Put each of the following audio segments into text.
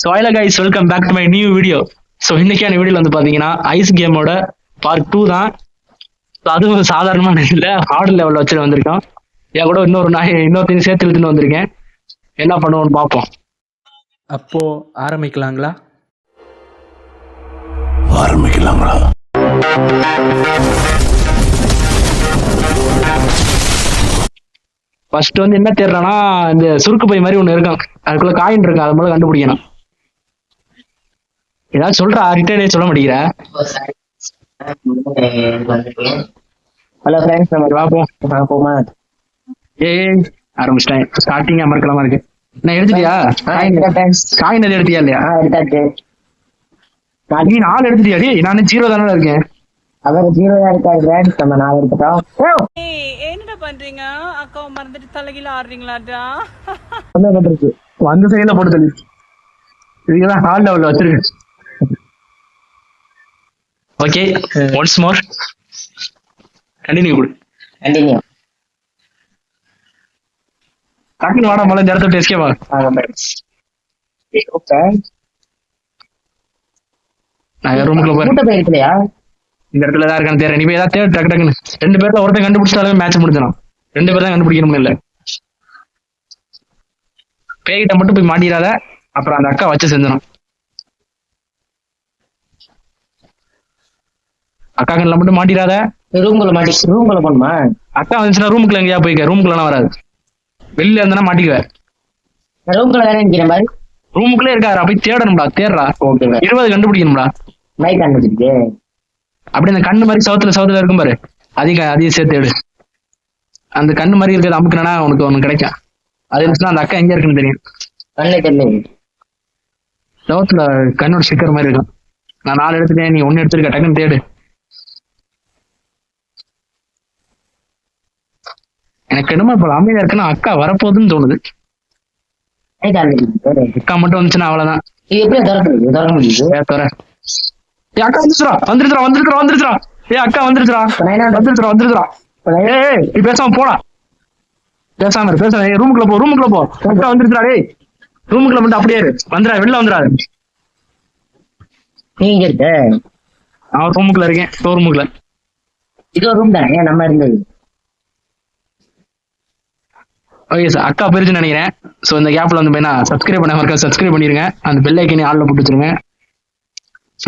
So hello guys, welcome back to my new video. So இன்னைக்கான வீடியோவில் வந்து பார்த்தீங்கன்னா ஐஸ் கேமோட பார்ட் 2 தான். ஸோ அதுவும் சாதாரணமான இல்லை, ஹார்ட் லெவலில் வச்சுட்டு வந்திருக்கோம். என் கூட இன்னொருத்தையும் சேர்த்து இழுத்துன்னு வந்திருக்கேன். என்ன பண்ணுவோம்னு பார்ப்போம். அப்போ ஆரம்பிக்கலாங்களா? ஃபர்ஸ்ட் வந்து என்ன தேடுறான்னா, இந்த சுருக்கு பை மாதிரி ஒன்று இருக்கும், அதுக்குள்ள காயின் இருக்கு, அதை முதல்ல கண்டுபிடிக்கணும். ஏதாவது சொல்றா, ரிட்டர்னே சொல்ல மாட்டேங்கிற. ஹலோ ஃப்ரெண்ட்ஸ், நம்ம பார்ப்போமா? ஏய் ஆரம்பிச்சிட்டேன். ஸ்டார்டிங் அமர்க்கலமா இருக்கு. நான் எடுத்துட்டியா காயின்? அது எடுத்தியா இல்லையா? நீ 4 எடுத்துட்டியா? நான் 0 தானே இருக்கேன். அவர் 0 தான் இருக்காரு ஃப்ரெண்ட்ஸ், நம்ம 4 எடுத்துட்டோம். என்னடா பண்றீங்க? அக்காவை மறந்துட்டு தலைகீழ ஆடுறீங்களாடா? அந்த சைடுல போட்டு தள்ளி இதுதான் ஹார்ட் லெவல்ல வச்சிருக்கு. ஓகே, ஒன்ஸ் மோர் கண்டினியூ கொடு. கண்டினியூ. டக்குனு வாடா, முதல்ல இந்த இடத்த விட்டு எஸ்கேப் ஆகு. ஓகே, நான் ரூமுக்குள்ள போறேன். கூட்ட போயிருக்கலையா? இந்த இடத்துல தான் இருக்கான்னு தெரியல. நீ போய் ஏதாவது தேடு, டக்கு டக்குன்னு. 2 பேர்ல ஒருத்தன் கண்டுபிடிச்சாலுமே மேட்ச் முடிஞ்சிடும். 2 பேர் தான் கண்டுபிடிக்கணும் இல்ல. பேய்கிட்ட மட்டும் போய் மாட்டிடாத, அப்புறம் அந்த அக்கா வச்சு செஞ்சிடும். அக்கா கண்ணில் மட்டும் மாட்டிடாத. ரூம்குள்ள போணுமா? அக்கா வந்துச்சுன்னா ரூமுக்குள்ள எங்கேயா போய்க்க, ரூமுக்குள்ளலாம் வராது. வெளியில இருந்தா மாட்டிக்குவேன். ரூம்குள்ள தானே நிக்கிற மாதிரி. ரூமுக்குள்ளே இருக்காரு, போய் தேடணும்டா. தேடுறா. 20 கண்டுபிடிக்கணும்டா. மைக் கண்டுபிடிச்சிருக்கு. அப்படி அந்த கண்ணு மாதிரி சவுத்துல இருக்கும் பாரு, அதையும் சேர்த்து எடு. அந்த கண்ணு மாதிரி இருக்கிறது அமுக்குனா உனக்கு ஒண்ணு கிடைக்கும். அது இருந்துச்சுன்னா அந்த அக்கா எங்க இருக்குன்னு தெரியும். கண்ணு தெரியல. சவுத்துல கண்ணோட ஸ்டிக்கர் மாதிரி இருக்கும். நான் 4 எடுத்துட்டேன், நீ 1 எடுத்துருக்க. டக்குன்னு தேடு. எனக்கு என்னமோ இப்போ அமைதியா இருக்குன்னா அக்கா வரப்போகுதுன்னு தோணுது. அக்கா மட்டும் வந்துச்சுன்னா அவ்வளவுதான். இது எப்படி திறக்க முடியுது? தர அக்கா வந்துருச்சுடா. அக்கா வந்துருச்சுடா. ஏய் நீ பேசாம போடா. பேசாம ரூமுக்குள்ள போ. அக்கா வந்துருச்சுடா. டேய் ரூமுக்குள்ள மட்டும் அப்படியே வந்துடா, வெளில வந்துடாது. நீங்க இருக்க? நான் ரூமுக்குள்ள இருக்கேன். ரூமுக்குள்ள இது ஒரு ரூம் தானே நம்ம இருந்தது? ஓகே சார், அக்கா போயிருச்சுன்னு நினைக்கிறேன். ஸோ இந்த கேப்ல வந்து போய் நான் சப்ஸ்கிரைப் பண்ண சப்ஸ்கிரைப் பண்ணிருங்க. அந்த பெல் ஐக்கனே ஆள்ல போட்டு வச்சிருங்க.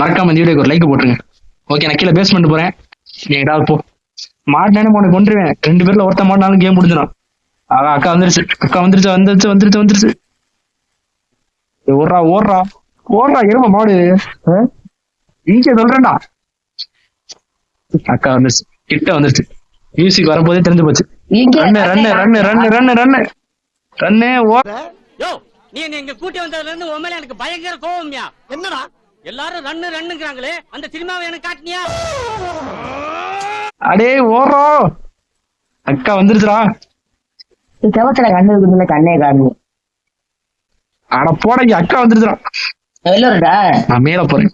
மறக்காம இந்த வீடியோக்கு ஒரு லைக் போட்டுருங்க. ஓகே, நான் கீழே பேஸ்மெண்ட் போறேன். நீ எதாவது போ. மாட்டினானே உனக்கு கொண்டுருவேன். 2 பேர்ல ஒருத்த மாட்டினாலும் கேம் முடிஞ்சிடும். அக்கா வந்துருச்சு. ஓடுறா எரும மாடு. இங்க சொல்றேன்டா. அக்கா வந்துருச்சு, கிட்ட வந்துருச்சு. மியூசிக் வரும்போதே தெரிஞ்சு போச்சு. ரன்னு யோ, நீ எங்க கூட்டி வந்ததுல இருந்து உன் மேல எனக்கு பயங்கர கோவம்யா. என்னடா எல்லாரும் ரன்னுங்கறாங்களே, அந்த சினிமாவை எனக்கு காட்டினியா? அடே ஓடுறோம். அக்கா வந்துருச்சுடா. செவத்துல கண்ணு கண்ணே காணு. அட போட, அக்கா வந்துருச்சுடா. வெளில இருக்கா? நான் மேல போறேன்.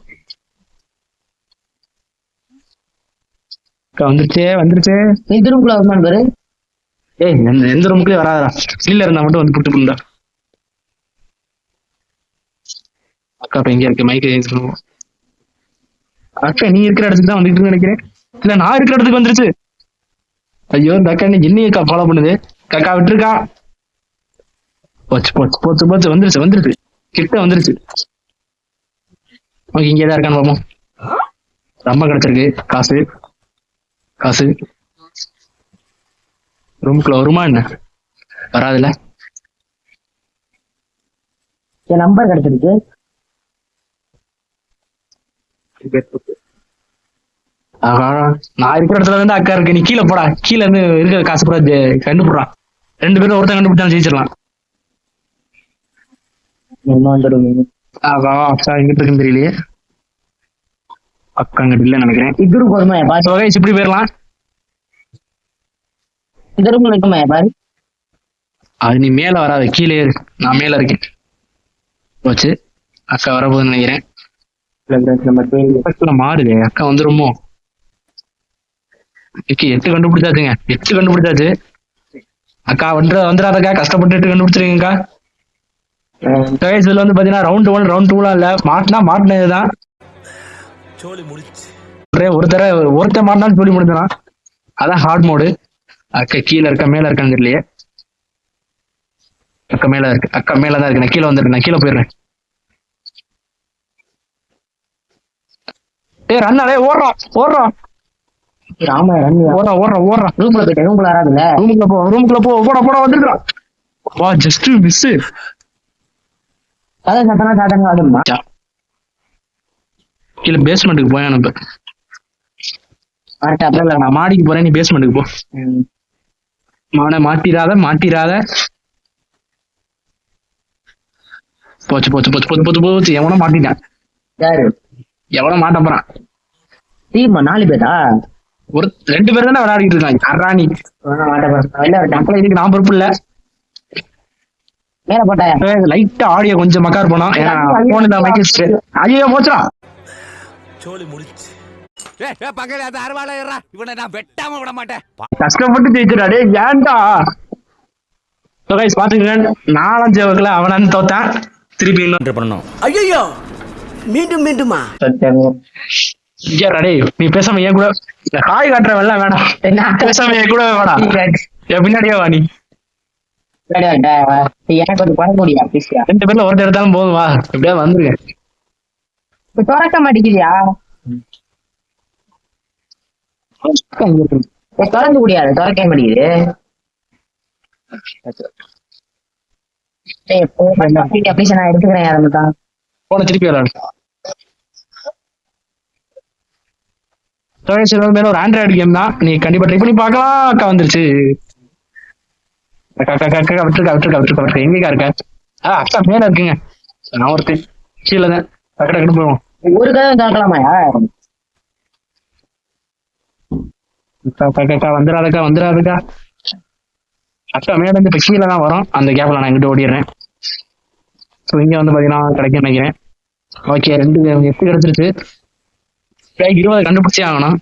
அக்கா வந்துருச்சே. இந்த ரூம்குள்ள வருமானு பாரு. ஏய் எந்த ரூமுக்குள்ளே வராதா. கீழே இருந்தா மட்டும் வந்து புட்டு புண்டா. அக்கா இப்ப எங்க இருக்கு? மைக் சேஞ்ச் பண்ணுவோம். அக்கா நீ இருக்கிற இடத்துக்கு தான் வந்துட்டு நினைக்கிறேன். இல்ல நான் இருக்கிற இடத்துக்கு வந்துருச்சு. ஐயோ, இந்த அக்கா என்ன அக்கா ஃபாலோ பண்ணுது. அக்கா விட்டுருக்கா. போச்சு. வந்துருச்சு. கிட்ட வந்துருச்சு. ஓகே, இங்கேதான் இருக்கான்னு பார்ப்போம். ரொம்ப கிடைச்சிருக்கு காசு. ரூமுக்குள்ள வருமா என்ன? வராதுல்ல. என் நம்பர் கிடைச்சிருக்கு. நான் இருக்கிற இடத்துல இருந்து அக்கா இருக்கு. நீ கீழே போடா. கீழே இருந்து இருக்கிற காசு கூட கண்டுபிடுறான். 2 பேரும் ஒருத்தன் கண்டுபிடிச்சாலும் ஜெயிச்சிடலாம். அக்கா எங்கிட்ட இருக்குன்னு தெரியலையே. அக்கா அங்கிட்ட இல்ல நினைக்கிறேன். இது ரூம் போதுமா? இப்படி போயிடலாம். இந்த ரூம்ல இருக்குமா பாரு. அது நீ மேல வராது, கீழே இரு. நான் மேல இருக்கேன். போச்சு. அக்கா வரப்போகுதுன்னு நினைக்கிறேன். மாறுது. அக்கா வந்துருமோ? 8 கண்டுபிடிச்சாச்சு. அக்கா வந்துடாதக்கா, கஷ்டப்பட்டு 8 கண்டுபிடிச்சிருக்கீங்கக்கா. இதுல வந்து பாத்தீங்கன்னா ரவுண்ட் 1 ரவுண்ட் 2 இல்ல, மாட்டினதுதான். ஒருத்தர் மாட்டினாலும் சொல்லி முடிஞ்சான். அதான் ஹார்ட் மோடு. அக்கா கீழே இருக்க மேல இருக்கான்னு தெரியலையே. அக்கா மேல இருக்கு, அக்கா மேலதான் இருக்கு. நான் கீழே வந்துடுறேன், நான் கீழே போயிடுறேன். ரன்னாலே ஓடுறான். ஆமா ஓடுறான். ரூம்ல போயிட்டேன், ரூம்ல வராதுல்ல. ரூமுக்குள்ள போ போட வந்துருக்கான். வா ஜஸ்ட் மிஸ். கதை சத்தனா ஆகுமா? கீழே பேஸ்மெண்ட்டுக்கு போய் அனுப்பு. நான் மாடிக்கு போறேன், நீ பேஸ்மெண்ட்டுக்கு போ. மாட்டிராத. போச்சு. எவனோ மாட்டிட்டான். யாரு? எவனோ மாட்ட போறான். டீமா 4 பேரா? 2 பேர் தானே விளையாடிட்டு இருக்காங்க. அராணி இதுக்கு நான் பொறுப்பு இல்ல. மேல போட்டாயா? லைட்டா ஆடியோ கொஞ்சம் மக்கார் போனோம். ஐயோ போச்சுடா. கஷ்டப்பட்டு ஜெயிச்சுடா. டே ஏன்டா பாத்துக்க. 4 வகுல அவனான்னு தோத்தான். திருப்பி இன்னொன்று பண்ணணும். ஐயோ மீண்டுமா? டே நீ பேசாம ஏன் கூட காய் காட்டுற வெள்ளம் வேணாம். பேசாம ஏன் கூட வேணா, பின்னாடியே வா. நீ எனக்கு ஒரு படம் முடியா? 2 பேர்ல ஒருத்தர் எடுத்தாலும் போதும், வா எப்படியாவது வந்துருங்க. திறக்க மாட்டேங்கிறியா? திறந்து முடியாது, திறக்க மாட்டேங்குது. நான் எடுத்துக்கிறேன். யாருதான் போன திருப்பி விளையாடு. மேல ஒரு ஆண்ட்ராய்டு கேம் தான், நீ கண்டிப்பா ட்ரை பண்ணி பார்க்கலாம். அக்கா வந்துருச்சு. விட்டுருக்கா எங்கக்கா இருக்க? அக்கா மேல இருக்குங்க. நான் ஒருத்தன் கீழே தான். டக்குனு போவோம். ஒரு கதை திறக்கலாமாயா? வந்துடாதக்கா. அக்கா மேல இருந்து இப்ப கீழே தான் வரும். அந்த கேப்ல நான் எங்கிட்ட ஓடிடுறேன். ஸோ இங்க வந்து பாத்தீங்கன்னா கிடைக்கும் நினைக்கிறேன். ஓகே 2 கிடைச்சிருச்சு. 20 கண்டுபிடிச்சே ஆகணும்.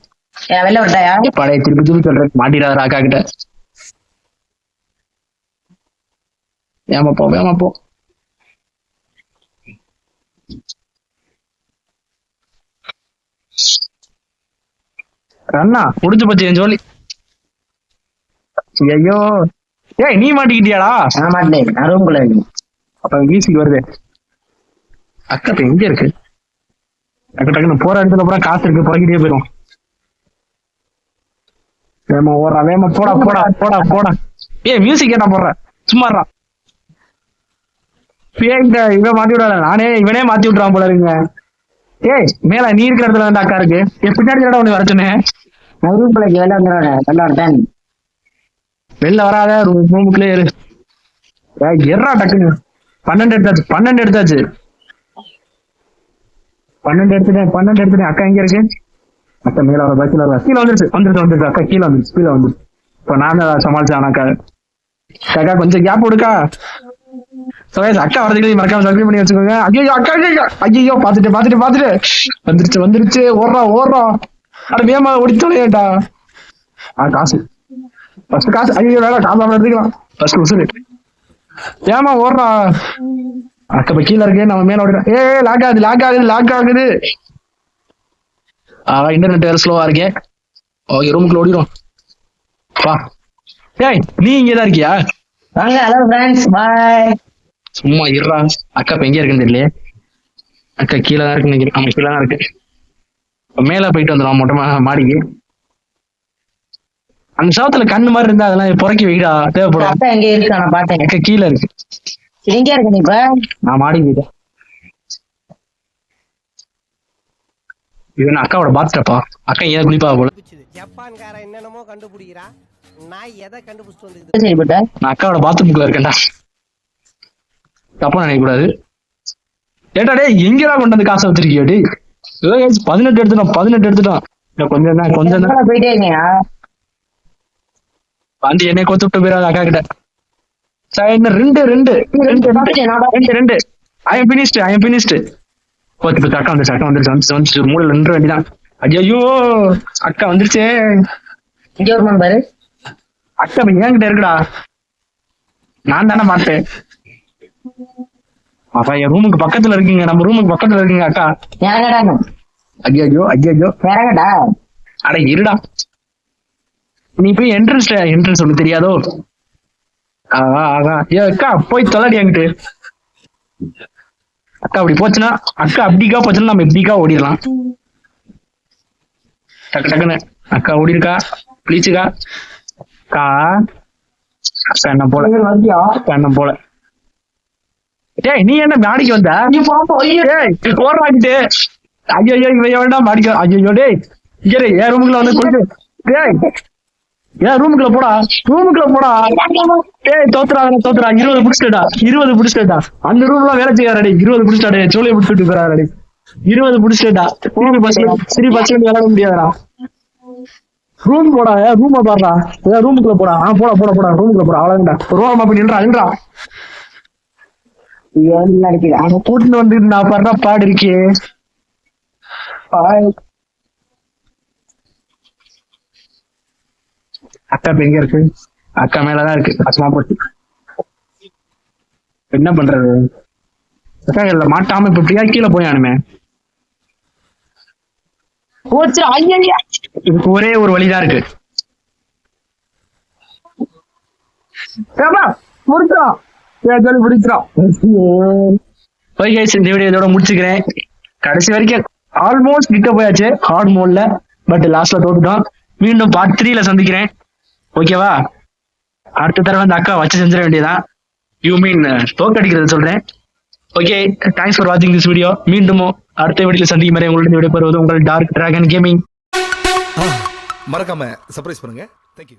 வெளில விட்டாயா? பழைய திருப்பி சொல்றேன். மாட்டிடாத அக்கா கிட்ட. ஏமா போ. அண்ணா முடிஞ்சு போச்சு என் ஜோலி. ஐயோ ஏய் நீ மாட்டிக்கிட்டியாடா? நான் மாட்டேன், நான் ரூம்குள்ள இருக்கேன். அப்ப வீசிக்கு வருது. அக்கா இப்ப எங்க இருக்கு? டக்குன்னு போற இடத்துல பூரா காசு இருக்கு, புறக்கிட்டே போயிடும். வேமா ஓடுறா, வேமா போடா. ஏய் மியூசிக் என்ன போடுற? சும்மாறா. இவன் மாத்தி விடாத, இவனே மாத்தி விட்டுறான் போல இருக்குங்க. ஏய் மேல நீ இருக்கிற இடத்துல வந்து அக்கா இருக்கு. பின்னாடி ஒண்ணு வர சொன்னேன். நான் ரூம்குள்ள வந்துடுறேன். வெளில வராத, ரூமுக்குள்ளே இரு. எறா டக்குன்னு 12 எடுத்தாச்சு. 12 எடுத்துட்டேன். அக்கா எங்க இருக்கு? அக்கா மேல வர பஸ்ல வர கீழே வந்துருச்சு. அக்கா கீழே வந்துருச்சு. இப்ப நான் தான் சமாளிச்சேன். அக்கா கொஞ்சம் கேப் கொடுக்கா. அக்கா வரதுக்கு மறக்காம சப்ஸ்கிரைப் பண்ணி வச்சுக்கோங்க. ஐயோ அக்கா ஐயோ பாத்துட்டு வந்துருச்சு. ஓடுறோம். அட வேமா ஓடிச்சோடா. காசு ஃபர்ஸ்ட் காசு. ஐயோ வேலை காசு எடுத்துக்கலாம். ஃபர்ஸ்ட் உசுரு. ஏமா ஓடுறா. அக்கா இப்ப கீழே இருக்கு, நம்ம மேல ஓடுறோம். லாக் ஆகுது. இன்டர்நெட் வேற ஸ்லோவா இருக்கே. ஓகே ரூமுக்குள்ள ஓடிடும். வா. ஏய் நீ இங்கதான் இருக்கியா? வாங்க. Hello friends, bye. சும்மா இருறா. அக்கா இப்ப எங்க இருக்குன்னு தெரியல. அக்கா கீழே தான் இருக்கு நினைக்கிறேன். ஆமா கீழே தான் இருக்கு. மேல போயிட்டு வந்துடும் மொட்டை மாடிக்கு. அந்த சவத்துல கண்ணு மாதிரி இருந்தா அதெல்லாம் புறக்கி வைடா, தேவைப்படும். அக்கா எங்க இருக்கு? நான் பாத்தேன். அக்கா கீழே இருக்கு. எங்க இருக்கு நீ? இப்ப நான் மாடிக்கு போயிட்டேன். இது அக்காவோட பாத்டப்பா. அக்கா ஏன் குளிப்பா போல. ஜப்பான்கார என்னென்னமோ கண்டுபிடிக்கிறா. நான் எதை கண்டுபிடிச்சிட்டு வந்து சரி போட்ட. நான் அக்காவோட பாத்ரூம்குள்ள இருக்கேன்டா. தப்பா நினைக்க கூடாது. ஏட்டா டே எங்கடா கொண்டு வந்து காசை வச்சிருக்கியா? டே 18 எடுத்துட்டோம். கொஞ்சம் தான் போயிட்டே இருக்கீங்க. வந்து என்னை கொத்து விட்டு போயிடாது அக்கா கிட்ட. என்ன 2 ஐ எம் பினிஷ்டு. அக்கா வந்துருச்சு. மூணு 2 வேண்டிதான். ஐயோ அக்கா வந்துருச்சே. இங்க ஒரு பாரு. அக்கா என்கிட்ட இருக்குடா. நான் தானே மாட்டேன். அக்கா என் ரூமுக்கு பக்கத்துல இருக்கீங்க, நம்ம ரூமுக்கு பக்கத்துல இருக்கீங்க அக்கா. இறங்கடா ஐயோ ஐயோ இறங்கடா. அட இருடா, நீ போய் என்ட்ரன்ஸ் ஒண்ணு தெரியாதோ. ஆகா ஆகா ஏ அக்கா போய் தொலைடி அங்கிட்டு. அக்கா அப்படி போச்சுன்னா, அக்கா அப்படிக்கா போச்சுன்னா நம்ம எப்படிக்கா ஓடிடலாம் டக்கு டக்குன்னு. அக்கா ஓடிருக்கா ப்ளீச்சுக்கா. அக்கா அக்கா என்ன போல, வந்தியா? அக்கா என்ன போல. டேய் நீ என்ன மாடிக்கு வந்த? நீ பாப்பா ஐயோ. டேய் ஓடுறாங்கிட்டு. ஐயோ இவன் வேண்டாம் மாடிக்க. ஐயோ டேய் இங்கே என் ரூமுக்குள்ள வந்து கொண்டு. டேய் ஏன் ரூமுக்குள்ள போடா, ரூமுக்குள்ள போடா. டேய் தோத்துறா 20 புடிச்சிட்டா. அந்த ரூம்ல வேலை செய்யாரடி. 20 புடிச்சிட்டாடே, சோழியை புடிச்சிட்டு போறாரடி. 20 புடிச்சிட்டா. சரி பஸ்ல விளையாட முடியாதா. ரூம் போடா, ரூமை பாடுறா. ரூமுக்குள்ள போடா. போடா ரூமுக்குள்ள போடா. அவ்வளவுடா ரோமா போய் நின்றா. அவன் கூட்டிட்டு வந்து நான் பாடுறா பாடு இருக்கே. அக்கா இப்ப எங்க இருக்கு? அக்கா மேலதான் இருக்கு. அக்கா போட்டு என்ன பண்றது? அக்கா இல்ல மாட்டாம இப்ப இப்படியா கீழே போயானுமே. போச்சு ஐயா. இதுக்கு ஒரே ஒரு வழிதான் இருக்கு. இந்த வீடியோ இதோட முடிச்சுக்கிறேன். கடைசி வரைக்கும் ஆல்மோஸ்ட் கிட்ட போயாச்சு ஹார்ட் மோட்ல. பட் லாஸ்ட்ல தோத்துட்டோம். மீண்டும் பார்ட் 3ல சந்திக்கிறேன். ஓகேவா? அடுத்த தடவை அந்த அக்கா வச்சு செஞ்சிட வேண்டியதான். யூ மீன் தோக்கடிக்கிறது சொல்றேன். ஓகே, தேங்க்ஸ் ஃபார் வாட்சிங் திஸ் வீடியோ. மீண்டும் அடுத்த வீடியோல சந்திக்கும் வரை உங்களுடைய விடைபெறுவது உங்கள் டார்க் டிராகன் கேமிங். மறக்காம சர்ப்ரைஸ் பண்ணுங்க. தேங்க்யூ.